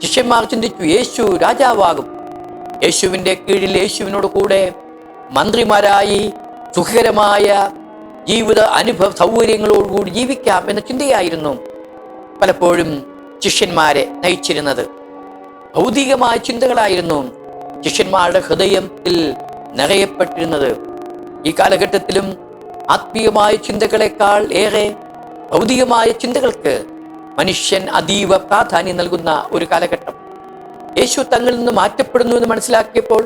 ശിഷ്യന്മാർ ചിന്തിച്ചു, യേശു രാജാവാകും. യേശുവിൻ്റെ കീഴിൽ യേശുവിനോട് കൂടെ മന്ത്രിമാരായി സുഖകരമായ ജീവിത അനുഭവ സൗകര്യങ്ങളോടുകൂടി ജീവിക്കാം എന്ന ചിന്തയായിരുന്നു പലപ്പോഴും ശിഷ്യന്മാരെ നയിച്ചിരുന്നത്. ഭൗതികമായ ചിന്തകളായിരുന്നു ശിഷ്യന്മാരുടെ ഹൃദയത്തിൽ നിറയപ്പെട്ടിരുന്നത്. ഈ കാലഘട്ടത്തിലും ആത്മീയമായ ചിന്തകളെക്കാൾ ഏറെ ഭൗതികമായ ചിന്തകൾക്ക് മനുഷ്യൻ അതീവ പ്രാധാന്യം നൽകുന്ന ഒരു കാലഘട്ടം. യേശു തങ്ങളിൽ നിന്ന് മാറ്റപ്പെടുന്നു എന്ന് മനസ്സിലാക്കിയപ്പോൾ,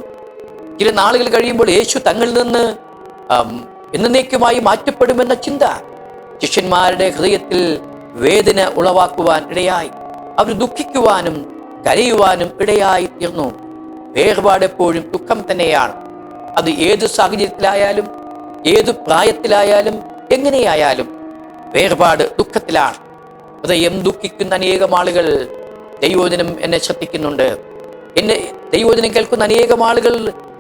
ചില നാളുകൾ കഴിയുമ്പോൾ യേശു തങ്ങളിൽ നിന്ന് എന്നേക്കുമായി മാറ്റപ്പെടുമെന്ന ചിന്ത ശിഷ്യന്മാരുടെ ഹൃദയത്തിൽ വേദന ഉളവാക്കുവാൻ ഇടയായി. അവർ ദുഃഖിക്കുവാനും കരയുവാനും ഇടയായി തീർന്നു. വേർപാട് എപ്പോഴും ദുഃഖം തന്നെയാണ്. അത് ഏത് സാഹചര്യത്തിലായാലും, ഏത് പ്രായത്തിലായാലും, എങ്ങനെയായാലും വേർപാട് ദുഃഖത്തിലാണ്. ഹൃദയം ദുഃഖിക്കുന്ന അനേകം ആളുകൾ ദൈവവചനം എന്നെ ശ്രദ്ധിക്കുന്നുണ്ട്. എന്നെ ദൈവവചനം കേൾക്കുന്ന അനേകം ആളുകൾ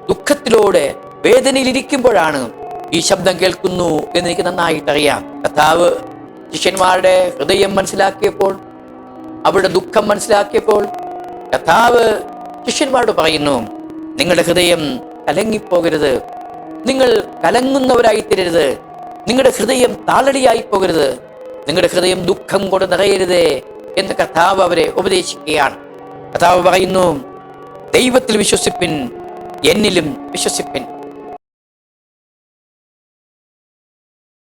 ദുഃഖത്തിലൂടെ വേദനയിലിരിക്കുമ്പോഴാണ് ഈ ശബ്ദം കേൾക്കുന്നു എന്ന് എനിക്ക് നന്നായിട്ടറിയാം. കർത്താവ് ശിഷ്യന്മാരുടെ ഹൃദയം മനസ്സിലാക്കിയപ്പോൾ, അവരുടെ ദുഃഖം മനസ്സിലാക്കിയപ്പോൾ, കർത്താവ് ശിഷ്യന്മാരോട് പറയുന്നു, നിങ്ങളുടെ ഹൃദയം കലങ്ങിപ്പോകരുത്, നിങ്ങൾ കലങ്ങുന്നവരായി തീരരുത്, നിങ്ങളുടെ ഹൃദയം താളടിയായി പോകരുത്, നിങ്ങളുടെ ഹൃദയം ദുഃഖം കൊണ്ട് നിറയരുതേ എന്ന് കർത്താവ് അവരെ ഉപദേശിക്കുകയാണ്. കർത്താവ് പറയുന്നു, ദൈവത്തിൽ വിശ്വസിപ്പിൻ, എന്നിലും വിശ്വസിപ്പിൻ.